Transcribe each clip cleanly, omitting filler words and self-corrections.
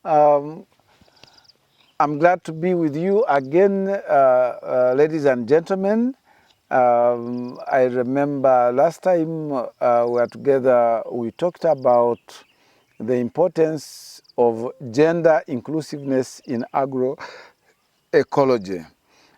Um, I'm glad to be with you again, ladies and gentlemen. I remember last time we were together, we talked about the importance of gender inclusiveness in agroecology.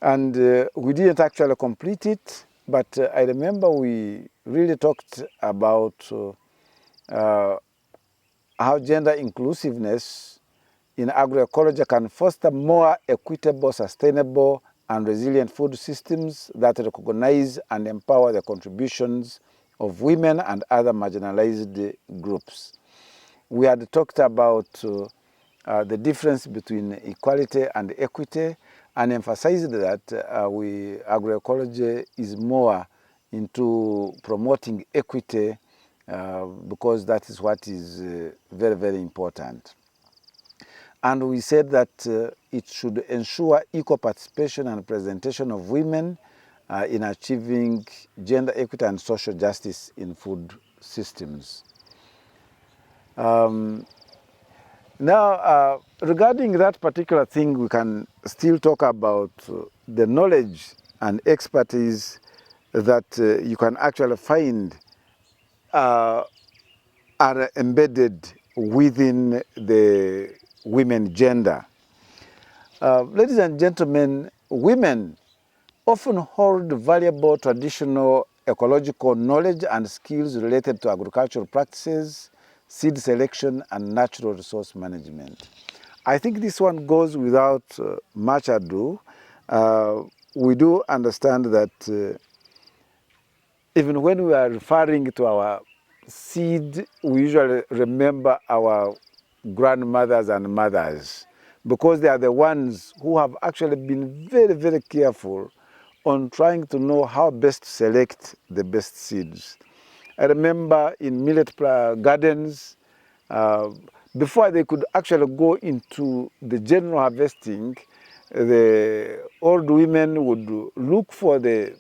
And we didn't actually complete it, but I remember we really talked about how gender inclusiveness in agroecology can foster more equitable, sustainable, and resilient food systems that recognize and empower the contributions of women and other marginalized groups. We had talked about the difference between equality and equity and emphasized that agroecology is more into promoting equity because that is what is very, very important. And we said that it should ensure equal participation and presentation of women in achieving gender equity and social justice in food systems. Now, regarding that particular thing, we can still talk about the knowledge and expertise that you can actually find are embedded within the women gender. Ladies and gentlemen, women often hold valuable traditional ecological knowledge and skills related to agricultural practices, seed selection, and natural resource management. I think this one goes without much ado. We do understand that even when we are referring to our seed, we usually remember our grandmothers and mothers because they are the ones who have actually been very, very careful on trying to know how best to select the best seeds. I remember in millet gardens, before they could actually go into the general harvesting, the old women would look for the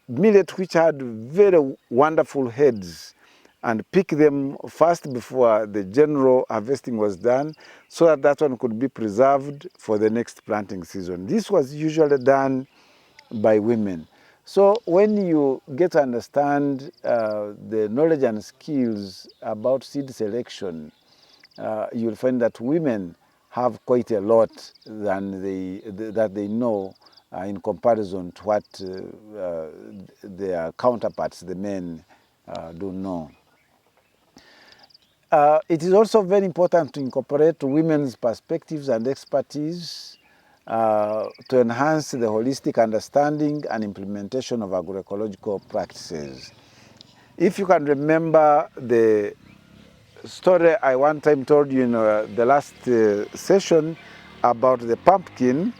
millet which had very wonderful heads and pick them first before the general harvesting was done so that that one could be preserved for the next planting season. This was usually done by women. So when you get to understand the knowledge and skills about seed selection, you'll find that women have quite a lot that they know in comparison to what their counterparts, the men, do know. It is also very important to incorporate women's perspectives and expertise to enhance the holistic understanding and implementation of agroecological practices. If you can remember the story I one time told you in the last session about the pumpkin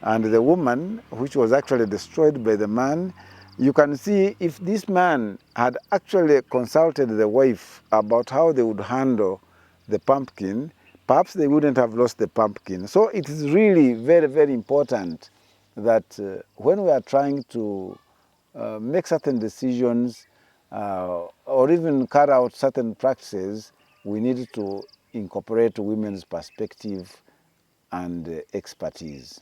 and the woman, which was actually destroyed by the man, you can see if this man had actually consulted the wife about how they would handle the pumpkin, perhaps they wouldn't have lost the pumpkin. So it is really very, very important that when we are trying to make certain decisions or even carry out certain practices, we need to incorporate women's perspective and expertise.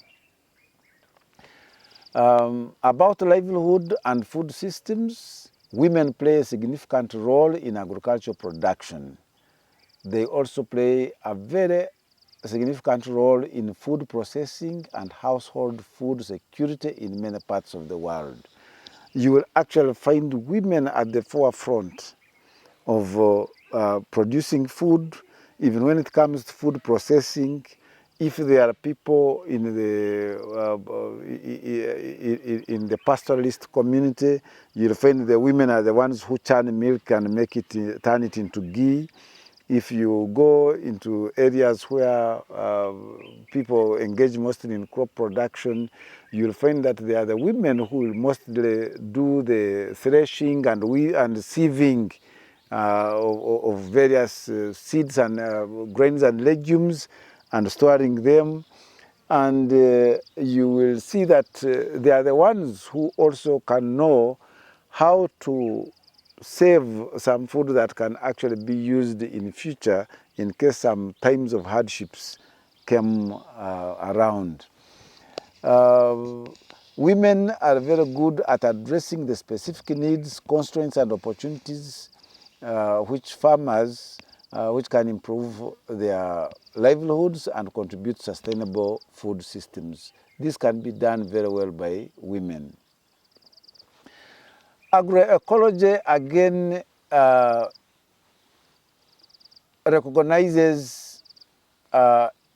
About livelihood and food systems, women play a significant role in agricultural production. They also play a very significant role in food processing and household food security in many parts of the world. You will actually find women at the forefront of producing food, even when it comes to food processing. If there are people in the pastoralist community, you'll find the women are the ones who churn milk and turn it into ghee. If you go into areas where people engage mostly in crop production, you'll find that they are the women who will mostly do the threshing and sieving of various seeds and grains and legumes and storing them. And you will see that they are the ones who also can know how to save some food that can actually be used in future in case some times of hardships came around. Women are very good at addressing the specific needs, constraints, and opportunities which farmers, which can improve their livelihoods and contribute to sustainable food systems. This can be done very well by women. Agroecology again recognizes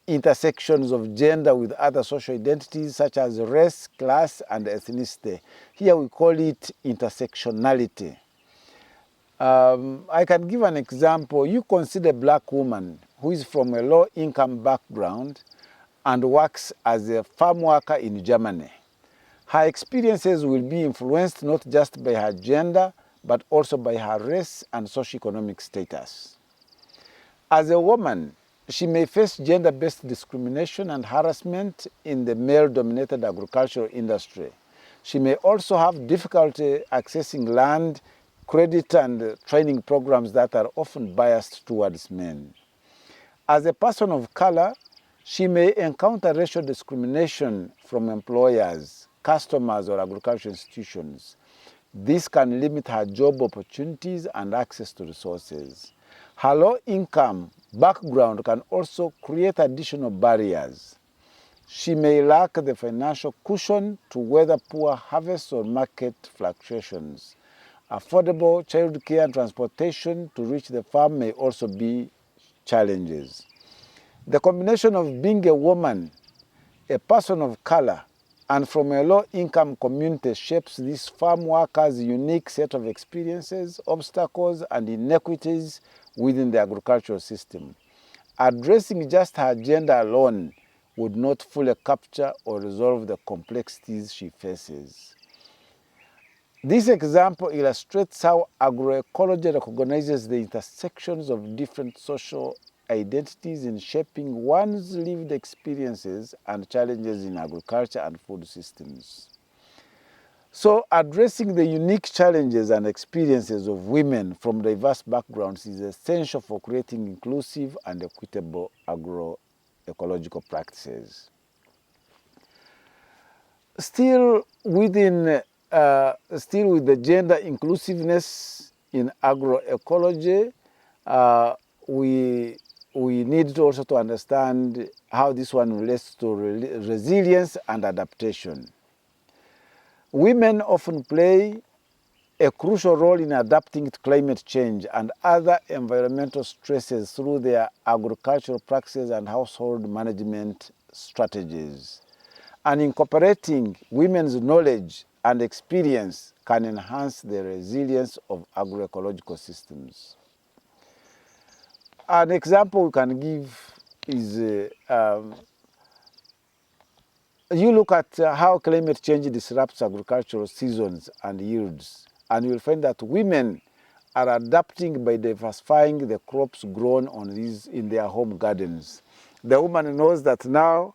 intersections of gender with other social identities such as race, class, and ethnicity. Here we call it intersectionality. I can give an example. You consider a black woman who is from a low-income background and works as a farm worker in Germany. Her experiences will be influenced not just by her gender, but also by her race and socioeconomic status. As a woman, she may face gender-based discrimination and harassment in the male-dominated agricultural industry. She may also have difficulty accessing land, credit, and training programs that are often biased towards men. As a person of color, she may encounter racial discrimination from employers, customers, or agricultural institutions. This can limit her job opportunities and access to resources. Her low-income background can also create additional barriers. She may lack the financial cushion to weather poor harvests or market fluctuations. Affordable childcare and transportation to reach the farm may also be challenges. The combination of being a woman, a person of color, and from a low-income community shapes this farm worker's unique set of experiences, obstacles, and inequities within the agricultural system. Addressing just her gender alone would not fully capture or resolve the complexities she faces. This example illustrates how agroecology recognizes the intersections of different social identities in shaping one's lived experiences and challenges in agriculture and food systems. So, addressing the unique challenges and experiences of women from diverse backgrounds is essential for creating inclusive and equitable agroecological practices. Still with the gender inclusiveness in agroecology, we need to also to understand how this one relates to resilience and adaptation. Women often play a crucial role in adapting to climate change and other environmental stresses through their agricultural practices and household management strategies. And incorporating women's knowledge and experience can enhance the resilience of agroecological systems. An example we can give is you look at how climate change disrupts agricultural seasons and yields, and you'll find that women are adapting by diversifying the crops grown in their home gardens. The woman knows that now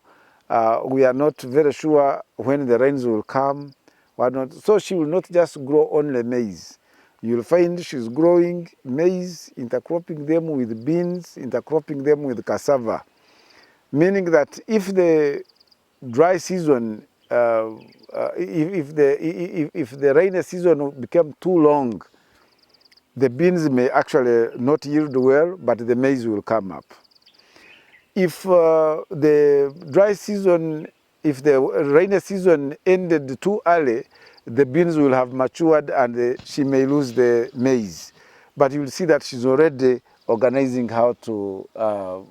we are not very sure when the rains will come, whatnot. So she will not just grow only maize. You'll find she's growing maize, intercropping them with beans, intercropping them with cassava. Meaning that if the dry season, if the rainy season became too long, the beans may actually not yield well, but the maize will come up. If the rainy season ended too early, the beans will have matured and she may lose the maize. But you'll see that she's already organizing how to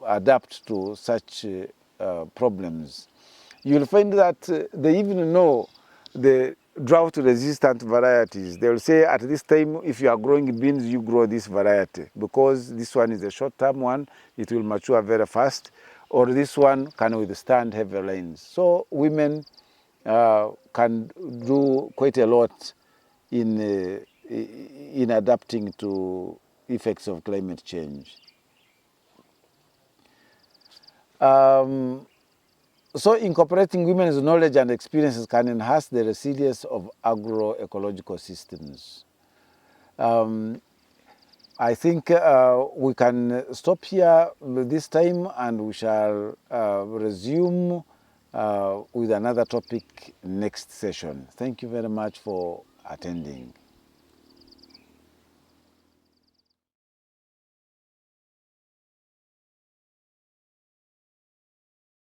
adapt to such problems. You'll find that they even know the drought-resistant varieties. They'll say at this time, if you are growing beans, you grow this variety because this one is a short-term one, it will mature very fast, or this one can withstand heavy rains. So women can do quite a lot in adapting to effects of climate change. So incorporating women's knowledge and experiences can enhance the resilience of agroecological systems. I think we can stop here this time, and we shall resume with another topic next session. Thank you very much for attending.